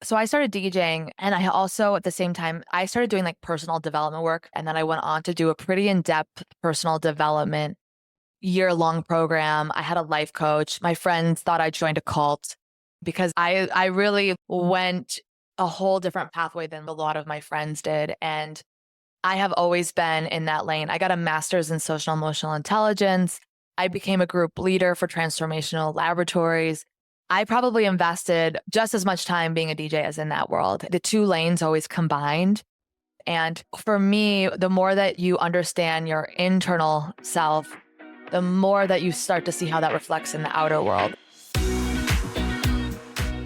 So I started DJing and I also at the same time I started doing like personal development work and then I went on to do a pretty in-depth personal development year-long program. I had a life coach. My friends thought I joined a cult because I really went a whole different pathway than a lot of my friends did. And I have always been in that lane. I got a master's in social emotional intelligence. I became a group leader for transformational laboratories. I probably invested just as much time being a DJ as in that world. The two lanes always combined. And for me, the more that you understand your internal self, the more that you start to see how that reflects in the outer world.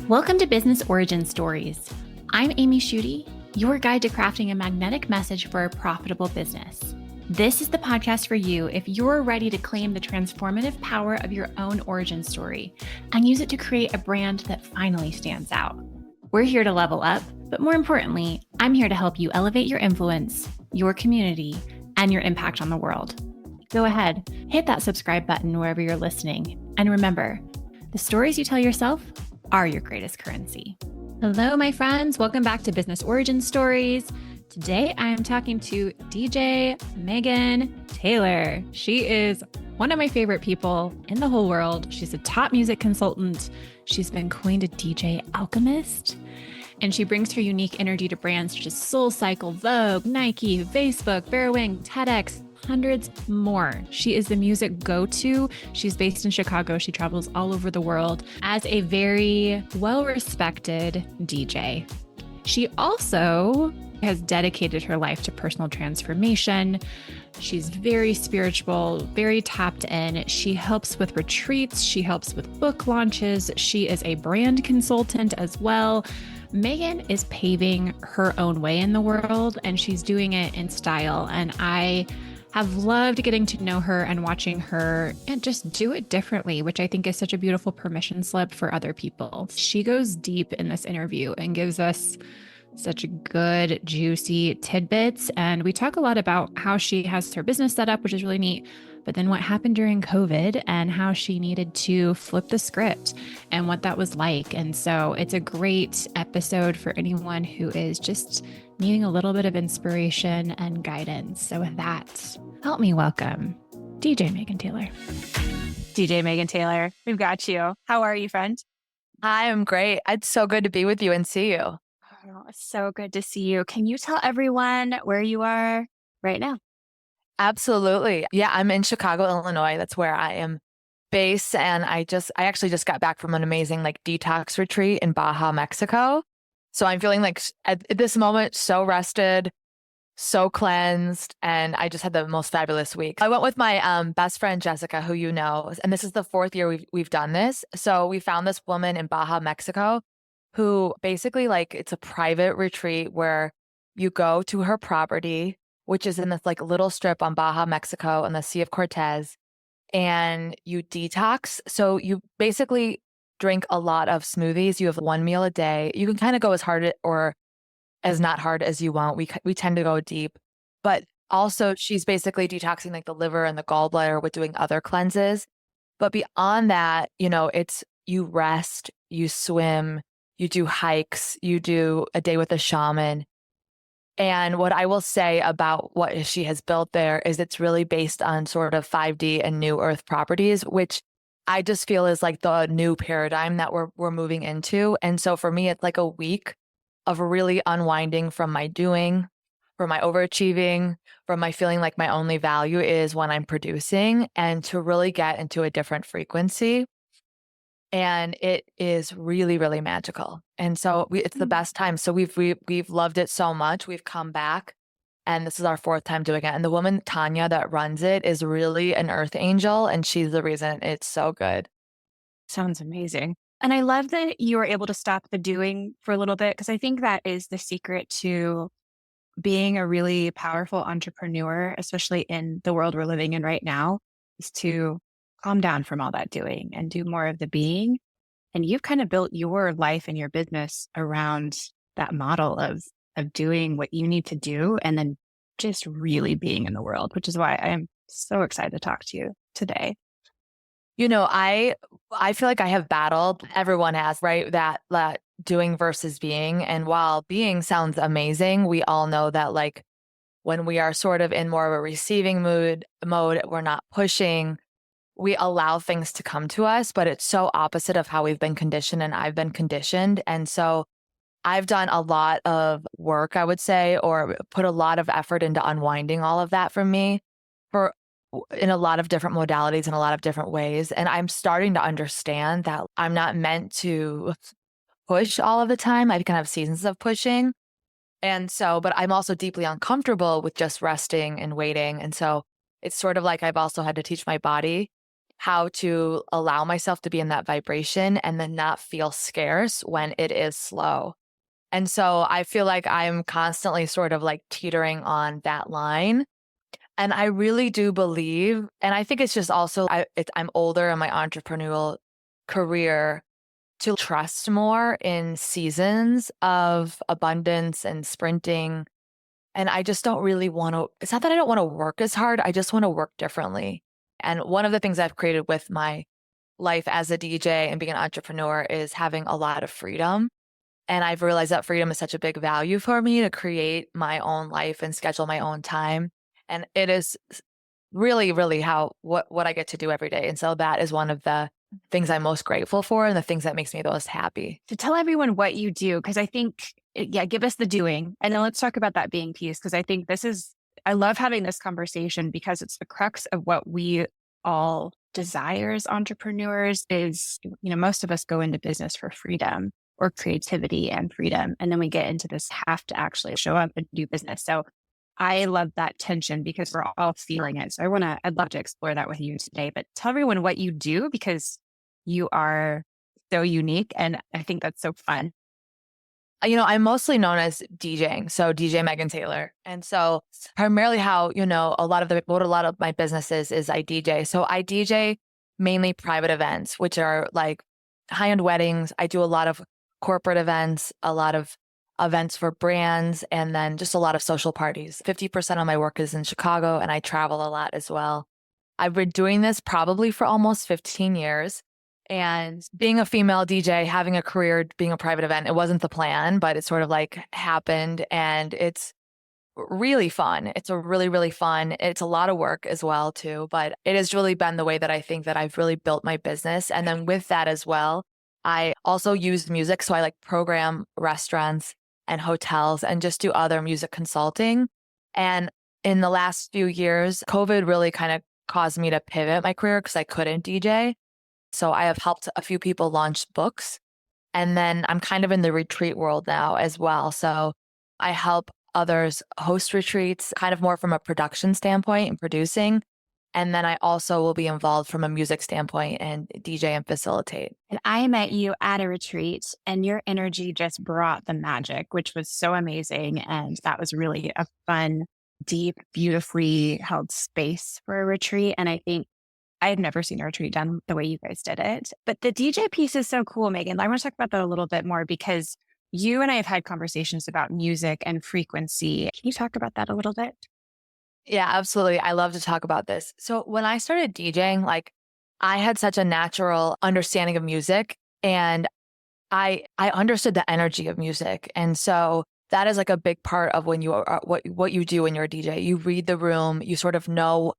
Welcome to Business Origin Stories. I'm Amy Schutte, your guide to crafting a magnetic message for a profitable business. This is the podcast for you if you're ready to claim the transformative power of your own origin story and use it to create a brand that finally stands out. We're here to level up, but more importantly, I'm here to help you elevate your influence, your community, and your impact on the world. Go ahead, hit that subscribe button wherever you're listening. And remember, the stories you tell yourself are your greatest currency. Hello, my friends. Welcome back to Business Origin Stories. Today, I am talking to DJ Megan Taylor. She is one of my favorite people in the whole world. She's a top music consultant. She's been coined a DJ Alchemist, and she brings her unique energy to brands such as SoulCycle, Vogue, Nike, Facebook, Bearwing, TEDx, hundreds more. She is the music go-to. She's based in Chicago. She travels all over the world as a very well-respected DJ. She also has dedicated her life to personal transformation. She's very spiritual, very tapped in. She helps with retreats. She helps with book launches. She is a brand consultant as well. Megan is paving her own way in the world, and she's doing it in style. And I have loved getting to know her and watching her and just do it differently, which I think is such a beautiful permission slip for other people. She goes deep in this interview and gives us such good, juicy tidbits. And we talk a lot about how she has her business set up, which is really neat, but then what happened during COVID and how she needed to flip the script and what that was like. And so it's a great episode for anyone who is just needing a little bit of inspiration and guidance. So with that, help me welcome DJ Megan Taylor. DJ Megan Taylor, we've got you. How are you, friend? Hi, I'm great. It's so good to be with you and see you. Oh, it's so good to see you. Can you tell everyone where you are right now? Absolutely. Yeah, I'm in Chicago, Illinois. That's where I am based. And I actually just got back from an amazing like detox retreat in Baja, Mexico. So I'm feeling like at this moment, so rested, so cleansed. And I just had the most fabulous week. I went with my best friend, Jessica, who you know, and this is the fourth year we've done this. So we found this woman in Baja, Mexico, who basically like it's a private retreat where you go to her property, which is in this like little strip on Baja, Mexico, on the Sea of Cortez, and you detox. So you basically drink a lot of smoothies. You have one meal a day. You can kind of go as hard or as not hard as you want. We tend to go deep, but also she's basically detoxing like the liver and the gallbladder with doing other cleanses. But beyond that, it's you rest, you swim, you do hikes, you do a day with a shaman. And what I will say about what she has built there is it's really based on sort of 5D and new earth properties, which I just feel is like the new paradigm that we're moving into. And so for me, it's like a week of really unwinding from my doing, from my overachieving, from my feeling like my only value is when I'm producing, and to really get into a different frequency. And it is really, really magical. And so it's the best time. So we've loved it so much. We've come back, and this is our fourth time doing it. And the woman, Tanya, that runs it is really an earth angel, and she's the reason it's so good. Sounds amazing. And I love that you were able to stop the doing for a little bit, because I think that is the secret to being a really powerful entrepreneur, especially in the world we're living in right now, is to calm down from all that doing and do more of the being. And you've kind of built your life and your business around that model of doing what you need to do and then just really being in the world, which is why I'm so excited to talk to you today. I feel like I have battled. Everyone has, right? That doing versus being. And while being sounds amazing, we all know that like when we are sort of in more of a receiving mode, we're not pushing, we allow things to come to us, but it's so opposite of how we've been conditioned and I've been conditioned. And so I've done a lot of work, I would say, or put a lot of effort into unwinding all of that from me for in a lot of different modalities in a lot of different ways. And I'm starting to understand that I'm not meant to push all of the time. I can have seasons of pushing. And so, but I'm also deeply uncomfortable with just resting and waiting. And so it's sort of like I've also had to teach my body how to allow myself to be in that vibration and then not feel scarce when it is slow. And so I feel like I'm constantly sort of like teetering on that line. And I really do believe, and I think it's just also, I'm older in my entrepreneurial career to trust more in seasons of abundance and sprinting. And I just don't really want to, it's not that I don't want to work as hard. I just want to work differently. And one of the things I've created with my life as a DJ and being an entrepreneur is having a lot of freedom. And I've realized that freedom is such a big value for me to create my own life and schedule my own time. And it is really, really what I get to do every day. And so that is one of the things I'm most grateful for and the things that makes me the most happy. To tell everyone what you do, because I think, yeah, give us the doing. And then let's talk about that being piece, because I think I love having this conversation because it's the crux of what we all desire as entrepreneurs is, most of us go into business for freedom or creativity and freedom. And then we get into this have to actually show up and do business. So I love that tension because we're all feeling it. So I'd love to explore that with you today, but tell everyone what you do because you are so unique. And I think that's so fun. I'm mostly known as DJing. So DJ Megan Taylor. And so primarily how, what a lot of my business is I DJ. So I DJ mainly private events, which are like high-end weddings. I do a lot of corporate events, a lot of events for brands, and then just a lot of social parties. 50% of my work is in Chicago and I travel a lot as well. I've been doing this probably for almost 15 years. And being a female DJ, having a career, being a private event, it wasn't the plan, but it sort of like happened and it's really fun. It's a really, really fun. It's a lot of work as well too, but it has really been the way that I think that I've really built my business. And then with that as well, I also use music. So I like program restaurants and hotels and just do other music consulting. And in the last few years, COVID really kind of caused me to pivot my career because I couldn't DJ. So I have helped a few people launch books. And then I'm kind of in the retreat world now as well. So I help others host retreats, kind of more from a production standpoint and producing. And then I also will be involved from a music standpoint and DJ and facilitate. And I met you at a retreat and your energy just brought the magic, which was so amazing. And that was really a fun, deep, beautifully held space for a retreat. And I think I had never seen a retreat done the way you guys did it. But the DJ piece is so cool, Megan. I want to talk about that a little bit more because you and I have had conversations about music and frequency. Can you talk about that a little bit? Yeah, absolutely. I love to talk about this. So when I started DJing, like I had such a natural understanding of music and I understood the energy of music. And so that is like a big part of when you are what you do when you're a DJ. You read the room, you sort of know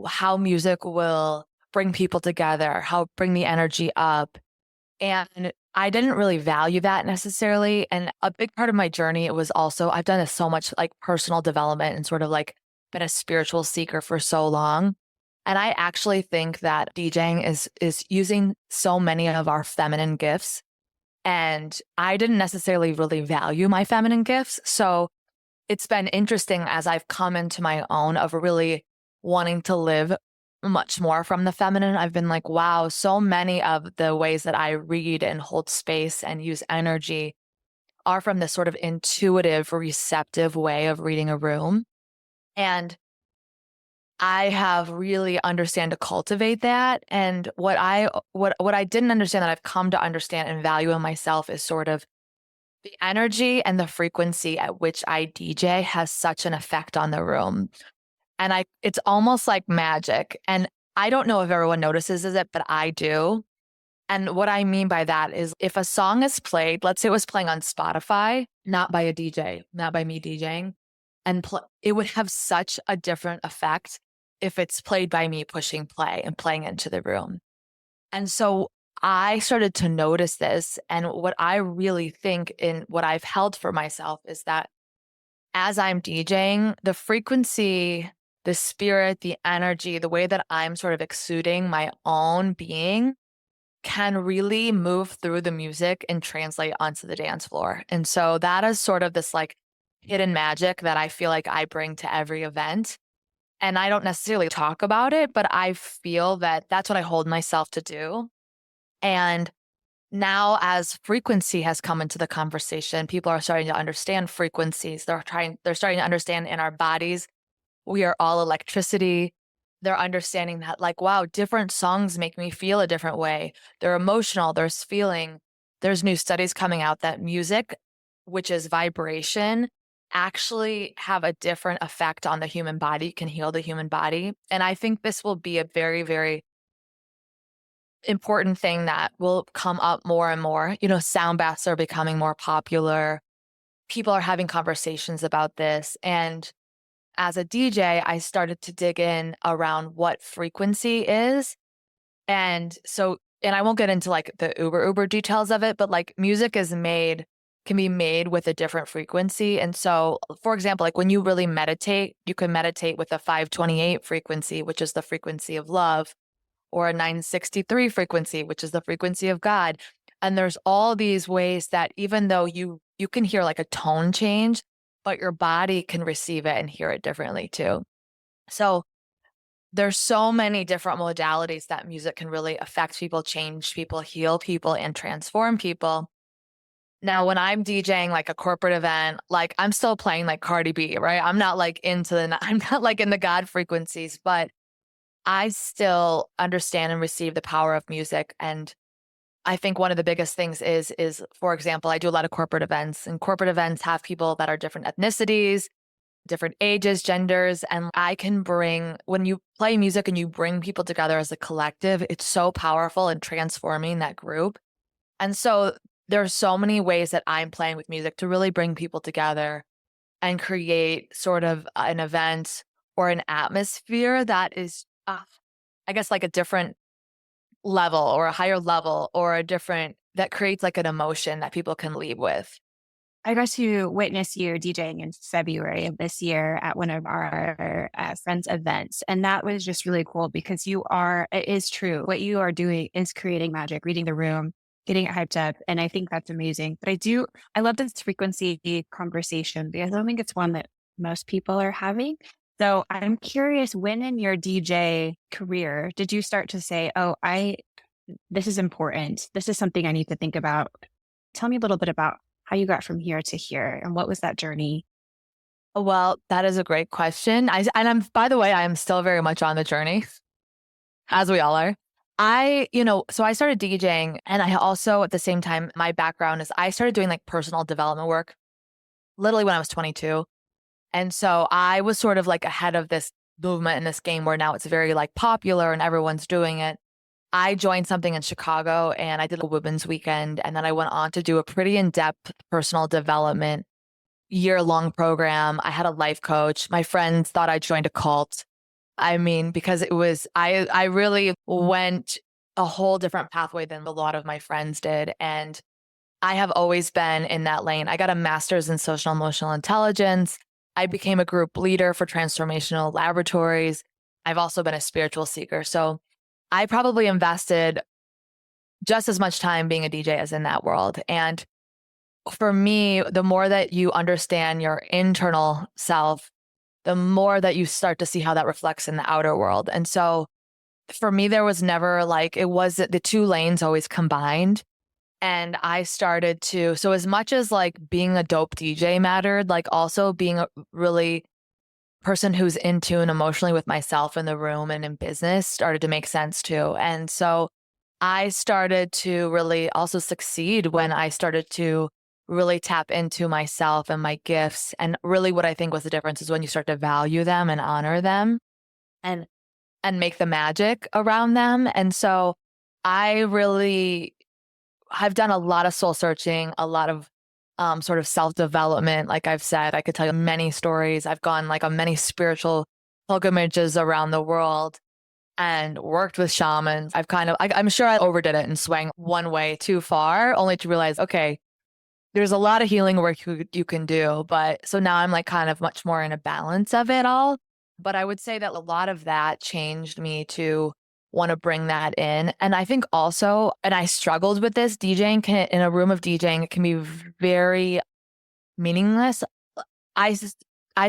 how music will bring people together, how bring the energy up. And I didn't really value that necessarily. And a big part of my journey, it was also, I've done so much like personal development and sort of like been a spiritual seeker for so long. And I actually think that DJing is using so many of our feminine gifts. And I didn't necessarily really value my feminine gifts. So it's been interesting as I've come into my own of really wanting to live much more from the feminine. I've been like, wow, so many of the ways that I read and hold space and use energy are from this sort of intuitive, receptive way of reading a room. And I have really understand to cultivate that. And what I didn't understand that I've come to understand and value in myself is sort of the energy and the frequency at which I DJ has such an effect on the room. And it's almost like magic. And I don't know if everyone notices it, but I do. And what I mean by that is if a song is played, let's say it was playing on Spotify, not by a DJ, not by me DJing, and it would have such a different effect if it's played by me pushing play and playing into the room. And so I started to notice this. And what I really think in what I've held for myself is that as I'm DJing, the frequency, the spirit, the energy, the way that I'm sort of exuding my own being can really move through the music and translate onto the dance floor. And so that is sort of this like hidden magic that I feel like I bring to every event. And I don't necessarily talk about it, but I feel that that's what I hold myself to do. And now as frequency has come into the conversation, people are starting to understand frequencies. They're starting to understand in our bodies, we are all electricity. They're understanding that like, wow, different songs make me feel a different way. They're emotional, there's feeling. There's new studies coming out that music, which is vibration, actually have a different effect on the human body, can heal the human body. And I think this will be a very, very important thing that will come up more and more. You know, sound baths are becoming more popular. People are having conversations about this. And as a DJ, I started to dig in around what frequency is. And so, and I won't get into like the uber details of it, but like music can be made with a different frequency. And so, for example, like when you really meditate, you can meditate with a 528 frequency, which is the frequency of love, or a 963 frequency, which is the frequency of God. And there's all these ways that even though you can hear like a tone change, but your body can receive it and hear it differently too. So there's so many different modalities that music can really affect people, change people, heal people, and transform people. Now, when I'm DJing like a corporate event, like I'm still playing like Cardi B, right? I'm not like I'm not like in the God frequencies, but I still understand and receive the power of music. And I think one of the biggest things is, for example, I do a lot of corporate events, and corporate events have people that are different ethnicities, different ages, genders. And when you play music and you bring people together as a collective, it's so powerful in transforming that group. And so there's so many ways that I'm playing with music to really bring people together and create sort of an event or an atmosphere that is, I guess, like a different level or a higher level or that creates like an emotion that people can leave with. I got to witness you DJing in February of this year at one of our friends' events. And that was just really cool because it is true. What you are doing is creating magic, reading the room, getting it hyped up. And I think that's amazing. But I love this frequency conversation because I don't think it's one that most people are having. So I'm curious, when in your DJ career did you start to say, oh, this is important. This is something I need to think about. Tell me a little bit about how you got from here to here and what was that journey? Well, that is a great question. By the way, I am still very much on the journey, as we all are. So I started DJing, and I also, at the same time, my background is I started doing like personal development work literally when I was 22. And so I was sort of like ahead of this movement in this game where now it's very like popular and everyone's doing it. I joined something in Chicago and I did a women's weekend. And then I went on to do a pretty in-depth personal development year-long program. I had a life coach. My friends thought I joined a cult. I mean, because I really went a whole different pathway than a lot of my friends did. And I have always been in that lane. I got a master's in social emotional intelligence. I became a group leader for transformational laboratories. I've also been a spiritual seeker. So I probably invested just as much time being a DJ as in that world. And for me, the more that you understand your internal self, the more that you start to see how that reflects in the outer world. And so for me, there was never the two lanes always combined. And I started so as much as like being a dope DJ mattered, like also being a really person who's in tune emotionally with myself in the room and in business started to make sense too. And so I started to really also succeed when I started to really tap into myself and my gifts. And really what I think was the difference is when you start to value them and honor them. And and make the magic around them. And so I really have done a lot of soul searching, a lot of sort of self-development. Like I've said, I could tell you many stories. I've gone like on many spiritual pilgrimages around the world and worked with shamans. I'm sure I overdid it and swang one way too far, only to realize, okay, there's a lot of healing work you can do. But so now I'm like kind of much more in a balance of it all. But I would say that a lot of that changed me to want to bring that in. And I think also, and I struggled with this, in a room of DJing, it can be very meaningless. I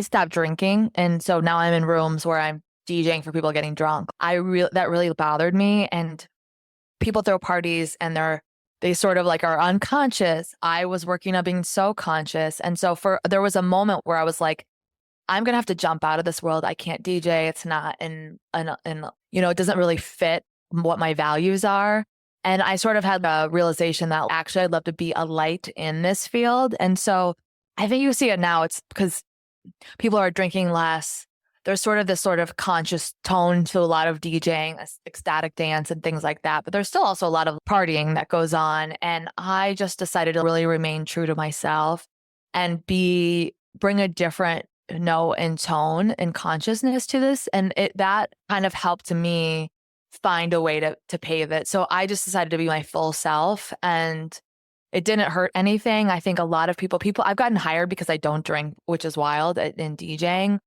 stopped drinking. And so now I'm in rooms where I'm DJing for people getting drunk. That really bothered me. And people throw parties and they sort of like are unconscious. I was working on being so conscious. And so there was a moment where I was like, I'm going to have to jump out of this world. I can't DJ. It's not it doesn't really fit what my values are. And I sort of had a realization that actually I'd love to be a light in this field. And so I think you see it now. It's because people are drinking less. There's sort of this sort of conscious tone to a lot of DJing, ecstatic dance and things like that. But there's still also a lot of partying that goes on. And I just decided to really remain true to myself and bring a different note and tone and consciousness to this. And that kind of helped me find a way to pave it. So I just decided to be my full self, and it didn't hurt anything. I think a lot of people, I've gotten hired because I don't drink, which is wild in DJing.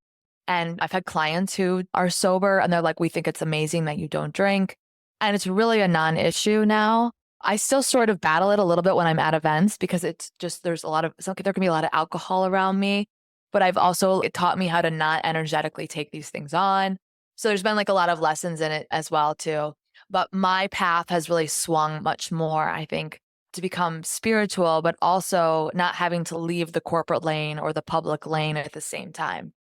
And I've had clients who are sober and they're like, we think it's amazing that you don't drink. And it's really a non-issue now. I still sort of battle it a little bit when I'm at events because it's just, there can be a lot of alcohol around me, but it taught me how to not energetically take these things on. So there's been like a lot of lessons in it as well too. But my path has really swung much more, I think, to become spiritual, but also not having to leave the corporate lane or the public lane at the same time.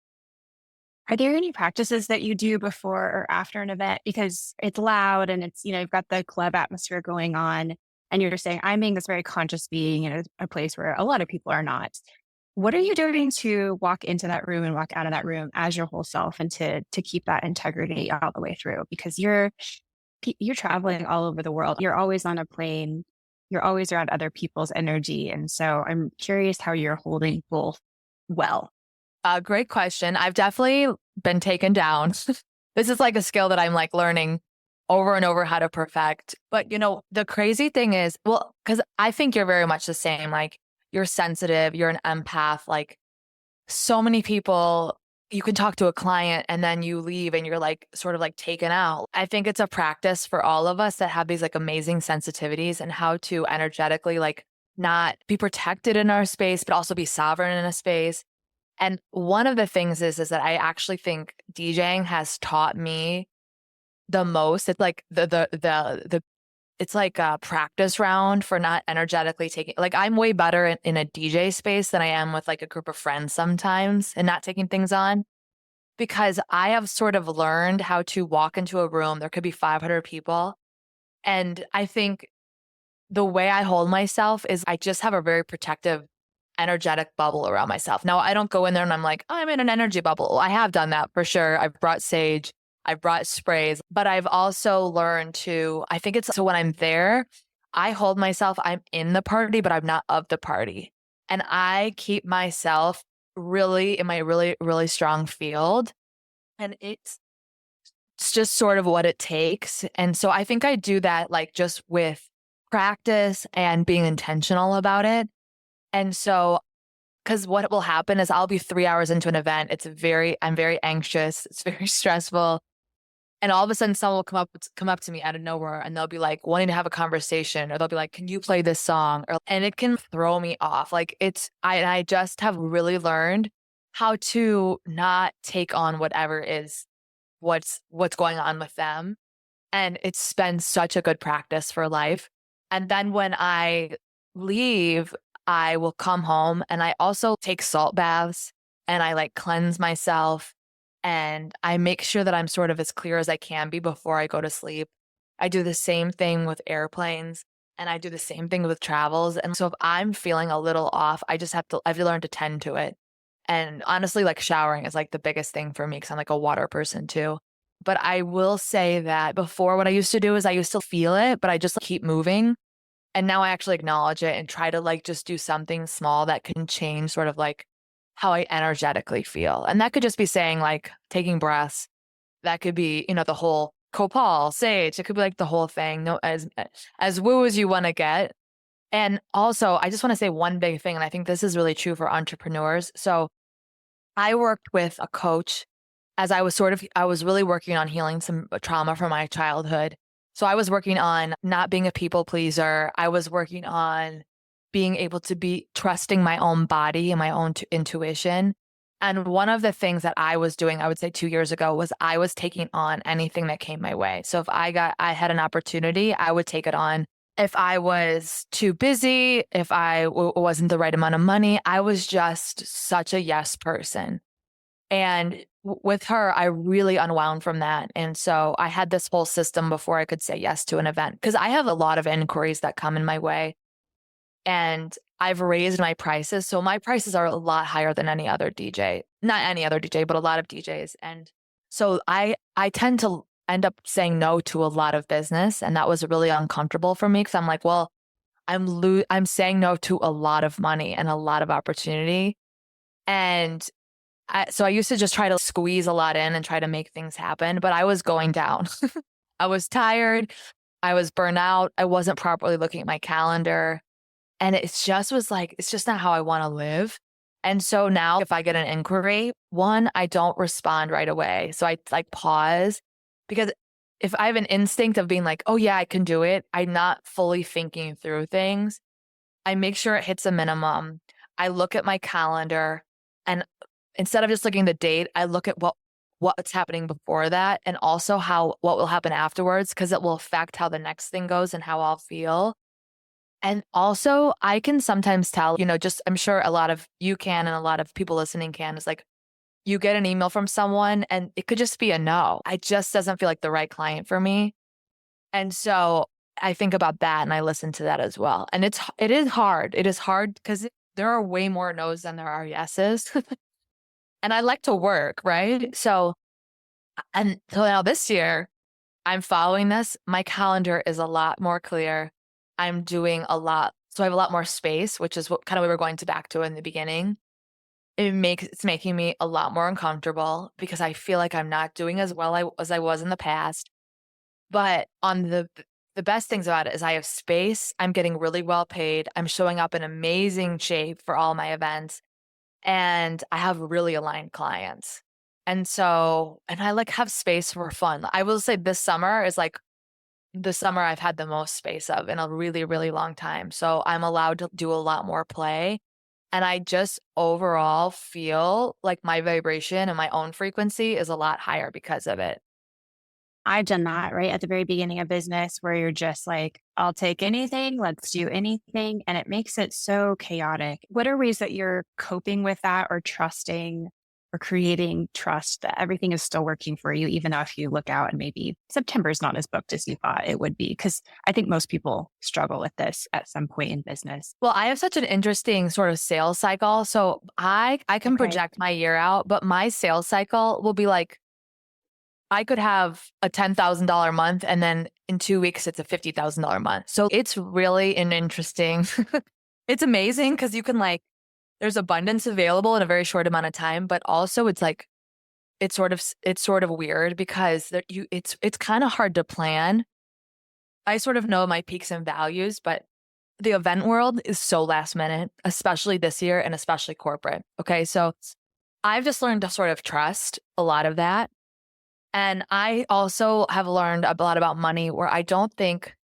Are there any practices that you do before or after an event? Because it's loud and it's, you've got the club atmosphere going on and you're just saying, I'm being this very conscious being in a place where a lot of people are not. What are you doing to walk into that room and walk out of that room as your whole self and to keep that integrity all the way through? Because you're traveling all over the world. You're always on a plane. You're always around other people's energy. And so I'm curious how you're holding both well. Great question. I've definitely been taken down. This is like a skill that I'm like learning over and over how to perfect. But the crazy thing is, well, because I think you're very much the same. Like you're sensitive, you're an empath. Like so many people, you can talk to a client and then you leave and you're like sort of like taken out. I think it's a practice for all of us that have these like amazing sensitivities and how to energetically like not be protected in our space, but also be sovereign in a space. And one of the things is that I actually think DJing has taught me the most. It's like it's like a practice round for not energetically taking, like I'm way better in a DJ space than I am with like a group of friends sometimes and not taking things on, because I have sort of learned how to walk into a room. There could be 500 people. And I think the way I hold myself is I just have a very protective energetic bubble around myself. Now, I don't go in there and I'm like, oh, I'm in an energy bubble. I have done that for sure. I've brought sage, I've brought sprays, but I've also learned so when I'm there, I hold myself, I'm in the party, but I'm not of the party. And I keep myself really in my really, really strong field. And it's just sort of what it takes. And so I think I do that like just with practice and being intentional about it. And so, because what will happen is I'll be 3 hours into an event. I'm very anxious. It's very stressful. And all of a sudden someone will come up to me out of nowhere and they'll be like wanting to have a conversation, or they'll be like, can you play this song? And it can throw me off. Like I just have really learned how to not take on whatever is what's going on with them. And it's been such a good practice for life. And then when I leave, I will come home and I also take salt baths and I like cleanse myself and I make sure that I'm sort of as clear as I can be before I go to sleep. I do the same thing with airplanes and I do the same thing with travels. And so if I'm feeling a little off, I have to learn to tend to it. And honestly, like showering is like the biggest thing for me because I'm like a water person too. But I will say that before, what I used to do is I used to feel it, but I just keep moving. And now I actually acknowledge it and try to like just do something small that can change sort of like how I energetically feel. And that could just be saying like taking breaths. That could be, the whole copal, sage. It could be like the whole thing. No, as woo as you want to get. And also, I just want to say one big thing, and I think this is really true for entrepreneurs. So I worked with a coach as I was really working on healing some trauma from my childhood. So I was working on not being a people pleaser. I was working on being able to be trusting my own body and my own intuition. And one of the things that I was doing, I would say 2 years ago, was I was taking on anything that came my way. So if I had an opportunity, I would take it on. If I was too busy, if I wasn't the right amount of money, I was just such a yes person. And with her, I really unwound from that. And so I had this whole system before I could say yes to an event, because I have a lot of inquiries that come in my way. And I've raised my prices. So my prices are a lot higher than any other DJ, not any other DJ, but a lot of DJs. And so I tend to end up saying no to a lot of business. And that was really uncomfortable for me, because I'm like, well, I'm saying no to a lot of money and a lot of opportunity. And so I used to just try to squeeze a lot in and try to make things happen, but I was going down. I was tired. I was burnt out. I wasn't properly looking at my calendar. And it just was like, it's just not how I want to live. And so now if I get an inquiry, one, I don't respond right away. So I like pause, because if I have an instinct of being like, oh yeah, I can do it, I'm not fully thinking through things. I make sure it hits a minimum. I look at my calendar, and instead of just looking at the date, I look at what's happening before that, and also what will happen afterwards, because it will affect how the next thing goes and how I'll feel. And also, I can sometimes tell, just I'm sure a lot of you can and a lot of people listening can, is like you get an email from someone and it could just be a no. It just doesn't feel like the right client for me. And so I think about that and I listen to that as well. And it is hard. It is hard because there are way more no's than there are yeses. And I like to work, right? So now this year, I'm following this. My calendar is a lot more clear. I'm doing a lot. So I have a lot more space, which is what kind of we were going back to in the beginning. It's making me a lot more uncomfortable, because I feel like I'm not doing as well as I was in the past. But on the best things about it is I have space. I'm getting really well paid. I'm showing up in amazing shape for all my events, and I have really aligned clients. And I like have space for fun. I will say this summer is like the summer I've had the most space of in a really, really long time. So I'm allowed to do a lot more play. And I just overall feel like my vibration and my own frequency is a lot higher because of it. I've done that right at the very beginning of business where you're just like, I'll take anything, let's do anything. And it makes it so chaotic. What are ways that you're coping with that, or trusting or creating trust that everything is still working for you, even though if you look out and maybe September is not as booked as you thought it would be? Because I think most people struggle with this at some point in business. Well, I have such an interesting sort of sales cycle. So I can project my year out, but my sales cycle will be like, I could have a $10,000 month, and then in 2 weeks, it's a $50,000 month. So it's really an interesting, it's amazing because you can there's abundance available in a very short amount of time, but also it's like, it's sort of weird because it's kind of hard to plan. I sort of know my peaks and values, but the event world is so last minute, especially this year and especially corporate. Okay. So I've just learned to sort of trust a lot of that. And I also have learned a lot about money where I don't think,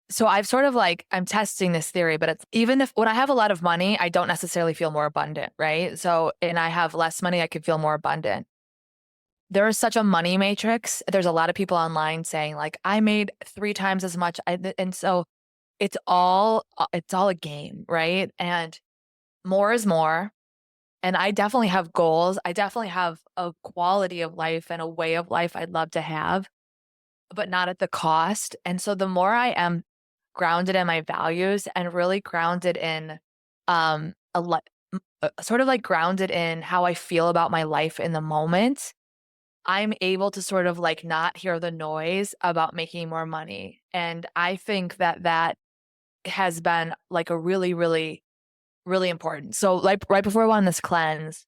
so I've sort of I'm testing this theory, but it's even if when I have a lot of money, I don't necessarily feel more abundant, right? So, and I have less money, I can feel more abundant. There is such a money matrix. There's a lot of people online saying I made 3 times as much. And so it's all a game, right? And more is more. And I definitely have goals. I definitely have a quality of life and a way of life I'd love to have, but not at the cost. And so the more I am grounded in my values and really grounded in sort of grounded in how I feel about my life in the moment, I'm able to sort of like not hear the noise about making more money. And I think that that has been like a really, really, really important. So like right before I went on this cleanse,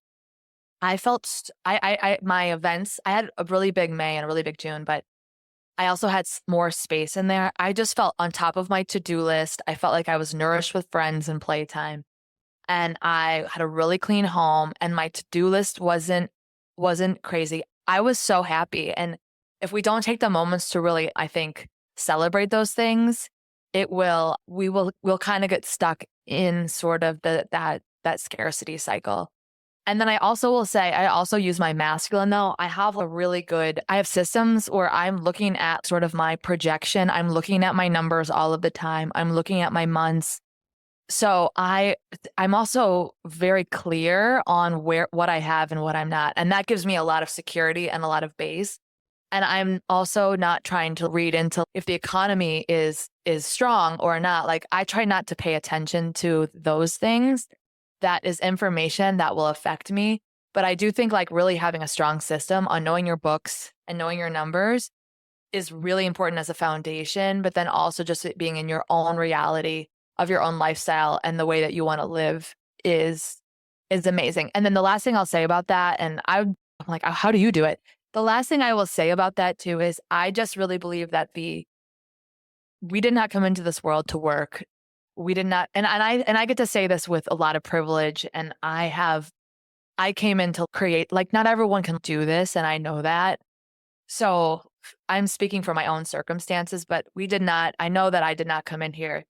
I felt my events, I had a really big May and a really big June, but I also had more space in there. I just felt on top of my to-do list. I felt like I was nourished with friends and playtime. And I had a really clean home and my to-do list wasn't crazy. I was so happy. And if we don't take the moments to really, I think, celebrate those things, we'll kind of get stuck in sort of that scarcity cycle. And then I also will say, I also use my masculine though. I have systems where I'm looking at sort of my projection. I'm looking at my numbers all of the time. I'm looking at my months. So I'm also very clear on what I have and what I'm not. And that gives me a lot of security and a lot of base. And I'm also not trying to read into if the economy is strong or not. Like I try not to pay attention to those things. That is information that will affect me. But I do think like really having a strong system on knowing your books and knowing your numbers is really important as a foundation, but then also just it being in your own reality of your own lifestyle and the way that you want to live is amazing. And then the last thing I'll say about that, and I'm like, how do you do it? The last thing I will say about that too is I just really believe that we did not come into this world to work. We did not, and I get to say this with a lot of privilege, and I came in to create, like not everyone can do this, and I know that. So I'm speaking for my own circumstances, but I know that I did not come in here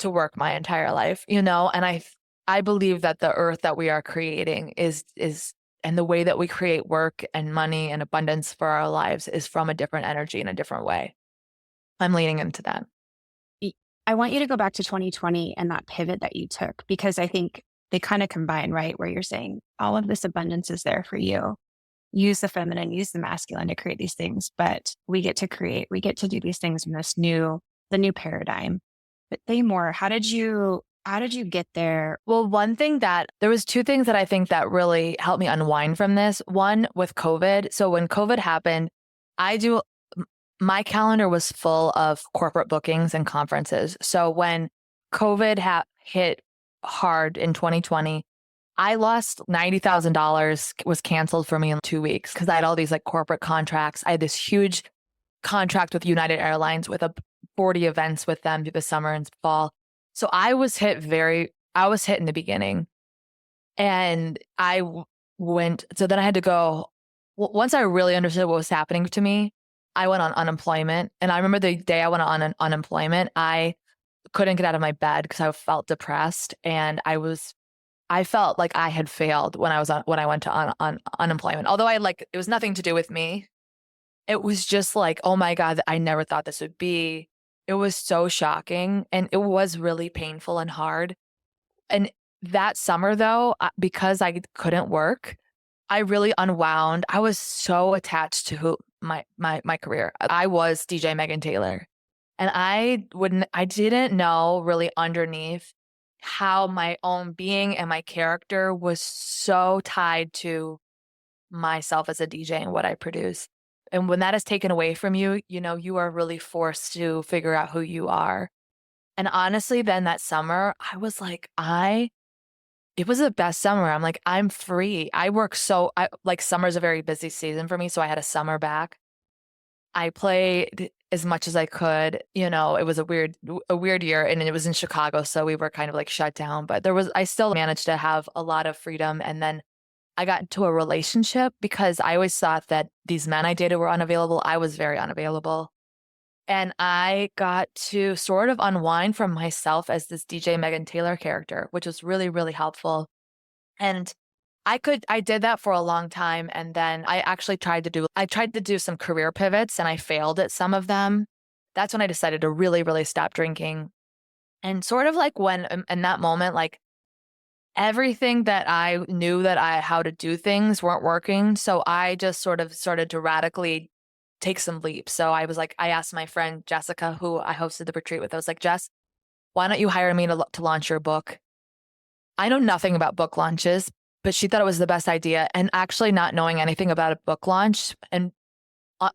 to work my entire life, and I believe that the earth that we are creating is and the way that we create work and money and abundance for our lives is from a different energy in a different way. I'm leaning into that. I want you to go back to 2020 and that pivot that you took, because I think they kind of combine, right? Where you're saying all of this abundance is there for you. Use the feminine, use the masculine to create these things, but we get to do these things in the new paradigm. But more, how did you get there? Well, there was two things that I think that really helped me unwind from this. One with COVID. So when COVID happened, my calendar was full of corporate bookings and conferences. So when COVID hit hard in 2020, I lost $90,000 was canceled for me in 2 weeks because I had all these like corporate contracts. I had this huge contract with United Airlines with 40 events with them through the summer and fall. So I was hit in the beginning, and so then I had to go, once I really understood what was happening to me, I went on unemployment. And I remember the day I went on unemployment, I couldn't get out of my bed because I felt depressed. And I felt like I had failed when I went to unemployment. Although it was nothing to do with me. It was just like, oh my God, I never thought this would be. It was so shocking. And it was really painful and hard. And that summer though, because I couldn't work, I really unwound. I was so attached to my career. I was DJ Megan Taylor. And I didn't know really underneath how my own being and my character was so tied to myself as a DJ and what I produce. And when that is taken away from you, you are really forced to figure out who you are. And honestly, then that summer, I was like, it was the best summer. I'm like, I'm free. Summer's a very busy season for me. So I had a summer back. I played as much as I could. It was a weird year, and it was in Chicago. So we were kind of like shut down, but I still managed to have a lot of freedom. And then I got into a relationship because I always thought that these men I dated were unavailable. I was very unavailable. And I got to sort of unwind from myself as this DJ Megan Taylor character, which was really, really helpful. And I did that for a long time. And then I tried to do some career pivots, and I failed at some of them. That's when I decided to really, really stop drinking. And sort of like when in that moment, like everything that I knew how to do things weren't working. So I just sort of started to radically take some leaps. So I asked my friend Jessica, who I hosted the retreat with, I was like, Jess, why don't you hire me to launch your book? I know nothing about book launches, but she thought it was the best idea. And actually not knowing anything about a book launch and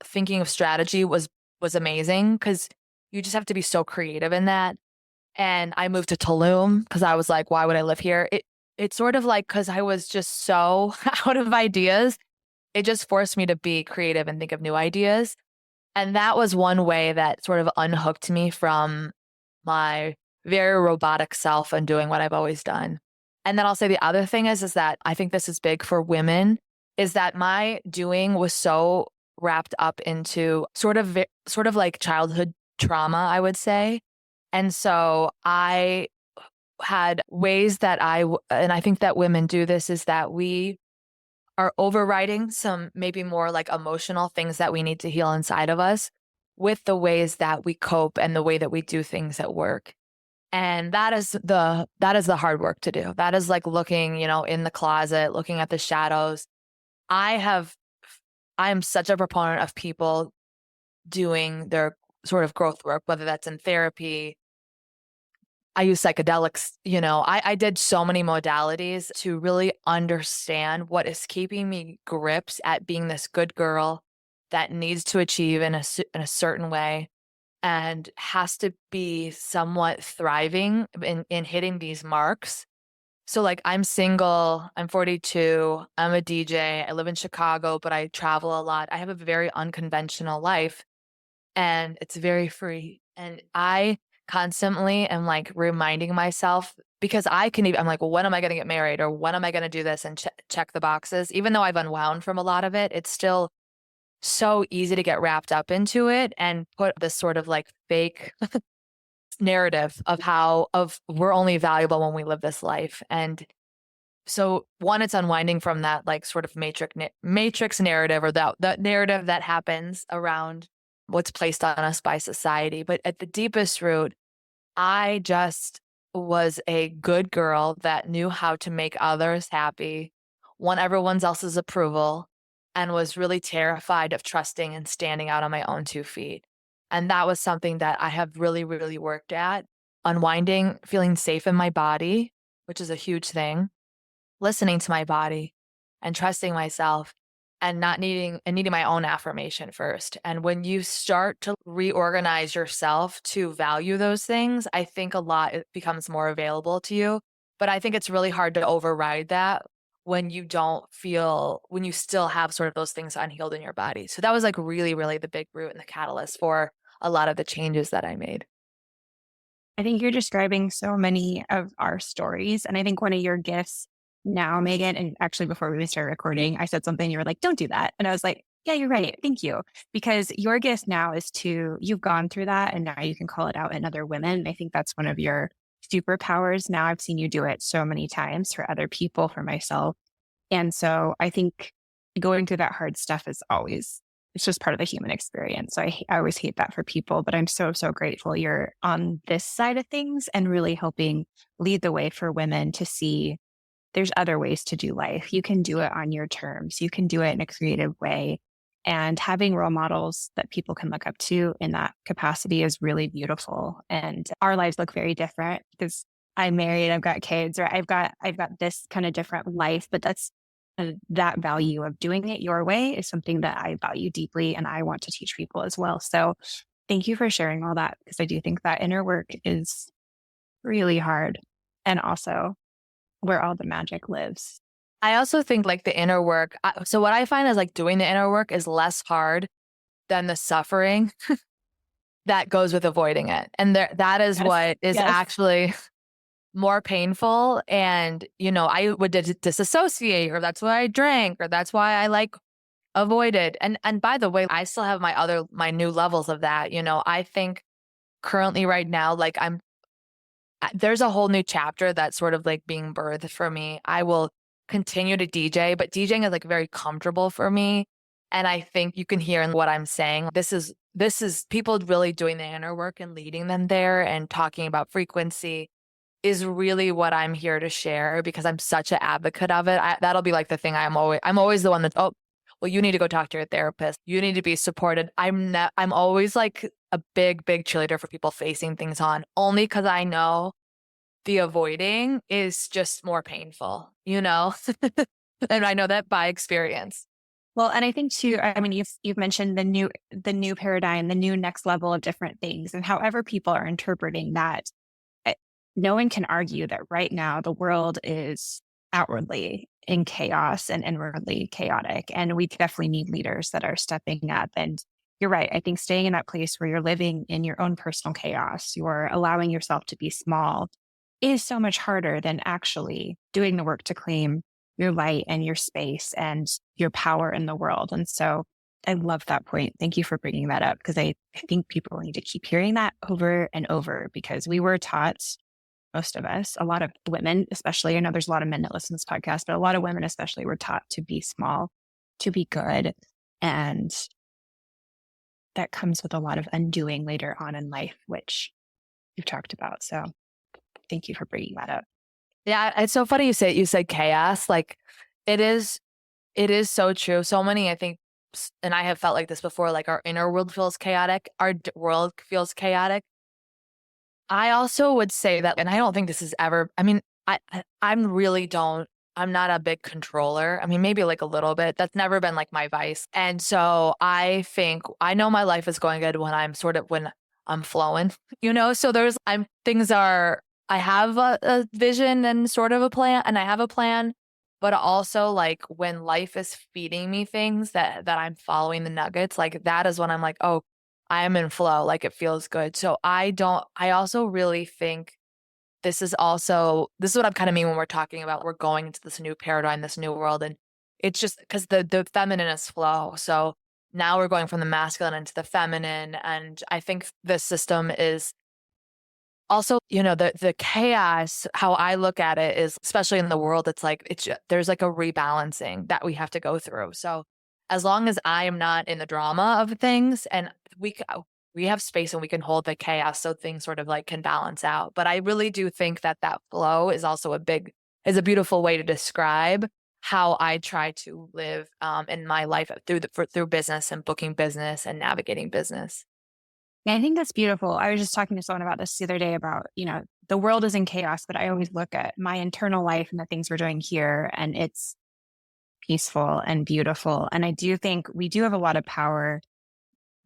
thinking of strategy was amazing because you just have to be so creative in that. And I moved to Tulum because I was like, why would I live here? It's sort of like because I was just so out of ideas, it just forced me to be creative and think of new ideas. And that was one way that sort of unhooked me from my very robotic self and doing what I've always done. And then I'll say the other thing is that I think this is big for women, is that my doing was so wrapped up into sort of like childhood trauma, I would say. And so I had ways that and I think that women do this, is that we are overriding some maybe more like emotional things that we need to heal inside of us with the ways that we cope and the way that we do things at work. And that is the hard work to do. That is like looking, in the closet, looking at the shadows. I am such a proponent of people doing their sort of growth work, whether that's in therapy. I use psychedelics, I did so many modalities to really understand what is keeping me grips at being this good girl that needs to achieve in a certain way and has to be somewhat thriving in hitting these marks. So like I'm single, I'm 42, I'm a DJ, I live in Chicago, but I travel a lot. I have a very unconventional life and it's very free. And I constantly am like reminding myself because I'm like, well, when am I going to get married or when am I going to do this and check the boxes? Even though I've unwound from a lot of it, it's still so easy to get wrapped up into it and put this sort of like fake narrative of we're only valuable when we live this life. And so one, it's unwinding from that like sort of matrix narrative or that narrative that happens around what's placed on us by society. But at the deepest root, I just was a good girl that knew how to make others happy, want everyone else's approval, and was really terrified of trusting and standing out on my own 2 feet. And that was something that I have really, really worked at. Unwinding, feeling safe in my body, which is a huge thing, listening to my body and trusting myself and needing my own affirmation first. And when you start to reorganize yourself to value those things, I think a lot it becomes more available to you. But I think it's really hard to override that when you still have sort of those things unhealed in your body. So that was like really, really the big root and the catalyst for a lot of the changes that I made. I think you're describing so many of our stories. And I think one of your gifts now, Megan, and actually before we started recording, I said something, you were like, don't do that. And I was like, yeah, you're right. Thank you. Because your gift now is you've gone through that and now you can call it out in other women. And I think that's one of your superpowers. Now I've seen you do it so many times for other people, for myself. And so I think going through that hard stuff it's just part of the human experience. So I always hate that for people, but I'm so, so grateful you're on this side of things and really helping lead the way for women to see there's other ways to do life. You can do it on your terms. You can do it in a creative way. And having role models that people can look up to in that capacity is really beautiful. And our lives look very different because I'm married, I've got kids, or I've got this kind of different life, but that value of doing it your way is something that I value deeply and I want to teach people as well. So thank you for sharing all that because I do think that inner work is really hard and also where all the magic lives. I also think like the inner work. So what I find is like doing the inner work is less hard than the suffering that goes with avoiding it. And that is what is actually more painful. And, I would disassociate, or that's why I drank, or that's why I like avoided. And by the way, I still have my new levels of that. I think currently right now, like there's a whole new chapter that's sort of like being birthed for me. I will continue to DJ, but DJing is like very comfortable for me. And I think you can hear in what I'm saying. This is people really doing the inner work and leading them there and talking about frequency is really what I'm here to share because I'm such an advocate of it. That'll be like the thing I'm always the one that, oh, well, you need to go talk to your therapist. You need to be supported. I'm always like a big, big cheerleader for people facing things on only because I know the avoiding is just more painful, you know? And I know that by experience. Well, and I think too, I mean, you've mentioned the new paradigm, the new next level of different things, and however people are interpreting that, eh, no one can argue that right now the world is outwardly in chaos and inwardly chaotic, and we definitely need leaders that are stepping up. And you're right. I think staying in that place where you're living in your own personal chaos, you're allowing yourself to be small, is so much harder than actually doing the work to claim your light and your space and your power in the world. And so I love that point. Thank you for bringing that up, because I think people need to keep hearing that over and over, because we were taught, most of us, a lot of women, especially, I know there's a lot of men that listen to this podcast, but a lot of women especially were taught to be small, to be good. And that comes with a lot of undoing later on in life, which you've talked about. So thank you for bringing that up. Yeah, it's so funny you said chaos. Like it is so true. So many, I think, and I have felt like this before, like our inner world feels chaotic, our world feels chaotic. I also would say that, and I don't think this is ever, I mean, I'm really don't, I'm not a big controller. I mean, maybe like a little bit. That's never been like my vice. And so I think I know my life is going good when I'm flowing, you know? So I have a vision and sort of a plan, and I have a plan, but also like when life is feeding me things that I'm following the nuggets, like that is when I'm like, oh, I am in flow, like it feels good. So I also really think this is what I'm kind of mean when we're talking about we're going into this new paradigm, this new world. And it's just because the feminine is flow. So now we're going from the masculine into the feminine. And I think the system is also, the chaos, how I look at it is, especially in the world, it's like, there's like a rebalancing that we have to go through. So as long as I am not in the drama of things, and we have space and we can hold the chaos, so things sort of like can balance out. But I really do think that flow is also is a beautiful way to describe how I try to live in my life through business and booking business and navigating business. Yeah, I think that's beautiful. I was just talking to someone about this the other day about, the world is in chaos, but I always look at my internal life and the things we're doing here, and it's peaceful and beautiful. And I do think we do have a lot of power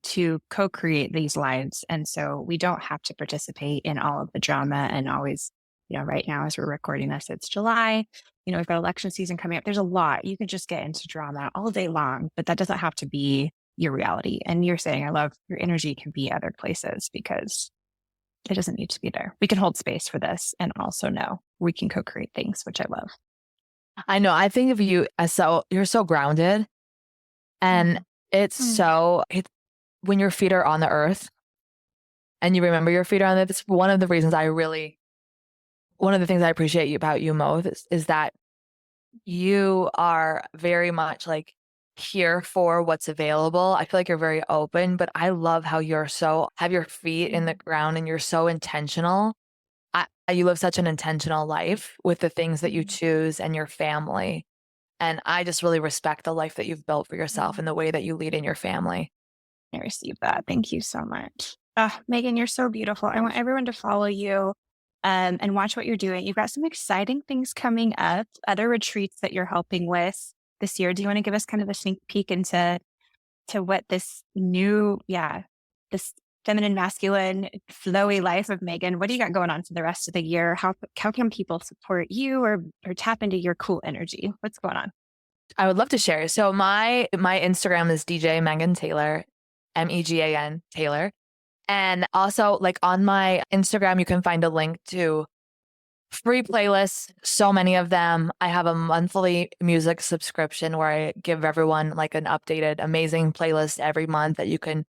to co-create these lives. And so we don't have to participate in all of the drama and always, right now as we're recording this, it's July, we've got election season coming up. There's a lot. You can just get into drama all day long, but that doesn't have to be your reality. And you're saying, I love your energy can be other places, because it doesn't need to be there. We can hold space for this, and also know we can co-create things, which I love. I know. I think of you as you're so grounded, and when your feet are on the earth and you remember your feet are on the earth, it's one of the things I appreciate about you most is that you are very much like here for what's available. I feel like you're very open, but I love how have your feet in the ground and you're so intentional. You live such an intentional life with the things that you choose and your family. And I just really respect the life that you've built for yourself and the way that you lead in your family. I received that. Thank you so much. Megan, you're so beautiful. I want everyone to follow you and watch what you're doing. You've got some exciting things coming up, other retreats that you're helping with this year. Do you want to give us kind of a sneak peek into what this new, this feminine, masculine, flowy life of Megan, what do you got going on for the rest of the year? How can people support you or tap into your cool energy? What's going on? I would love to share. So my Instagram is DJ Megan Taylor, Megan Taylor. And also like on my Instagram, you can find a link to free playlists, so many of them. I have a monthly music subscription where I give everyone like an updated, amazing playlist every month that you can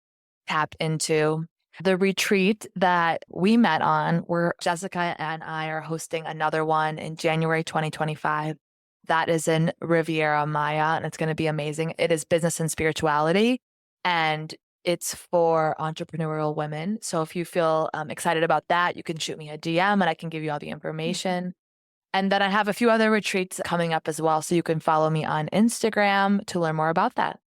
tap into. The retreat that we met on, where Jessica and I are hosting another one in January 2025. That is in Riviera Maya, and it's going to be amazing. It is business and spirituality, and it's for entrepreneurial women. So if you feel excited about that, you can shoot me a DM and I can give you all the information. And then I have a few other retreats coming up as well. So you can follow me on Instagram to learn more about that.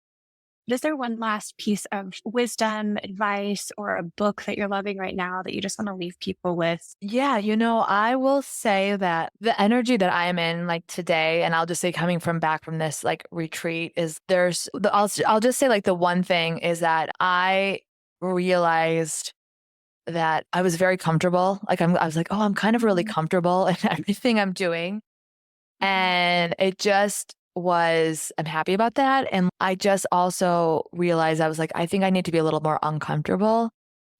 Is there one last piece of wisdom, advice, or a book that you're loving right now that you just want to leave people with? Yeah, I will say that the energy that I am in like today, and I'll just say coming back from this like retreat is I'll just say like the one thing is that I realized that I was very comfortable. Like I was like, oh, I'm kind of really comfortable in everything I'm doing. And it just I'm happy about that. And I just also realized I was like, I think I need to be a little more uncomfortable.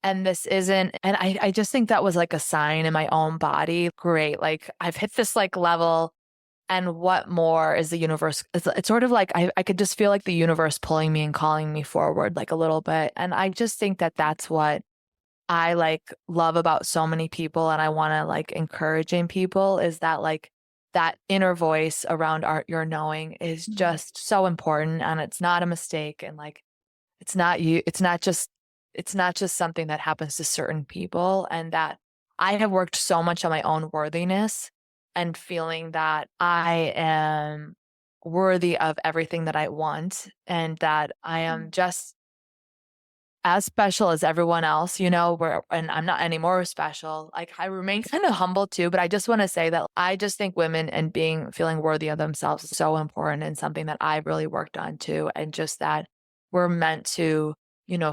And this isn't, and I just think that was like a sign in my own body. Great. Like I've hit this like level, and what more is the universe? It's sort of like I could just feel like the universe pulling me and calling me forward like a little bit. And I just think that that's what I like love about so many people. And I want to like encouraging people is that like that inner voice around your knowing is just so important, and it's not a mistake. And like, it's not just something that happens to certain people. And that I have worked so much on my own worthiness and feeling that I am worthy of everything that I want, and that I am just as special as everyone else, and I'm not any more special. Like I remain kind of humble too, but I just want to say that I just think women and feeling worthy of themselves is so important, and something that I've really worked on too. And just that we're meant to,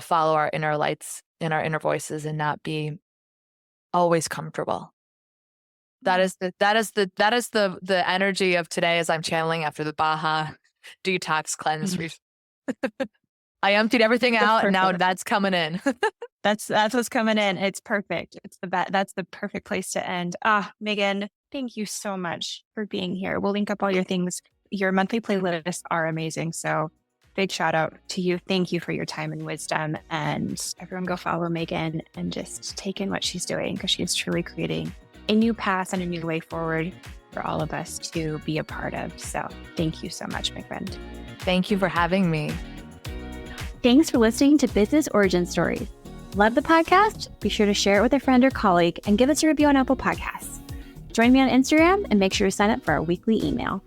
follow our inner lights and our inner voices and not be always comfortable. That is the energy of today as I'm channeling after the Baha detox cleanse. I emptied everything out, and now that's coming in. That's what's coming in. It's perfect. That's the perfect place to end. Megan, thank you so much for being here. We'll link up all your things. Your monthly playlists are amazing. So big shout out to you. Thank you for your time and wisdom. And everyone go follow Megan and just take in what she's doing, because she is truly creating a new path and a new way forward for all of us to be a part of. So thank you so much, my friend. Thank you for having me. Thanks for listening to Business Origin Stories. Love the podcast? Be sure to share it with a friend or colleague and give us a review on Apple Podcasts. Join me on Instagram and make sure to sign up for our weekly email.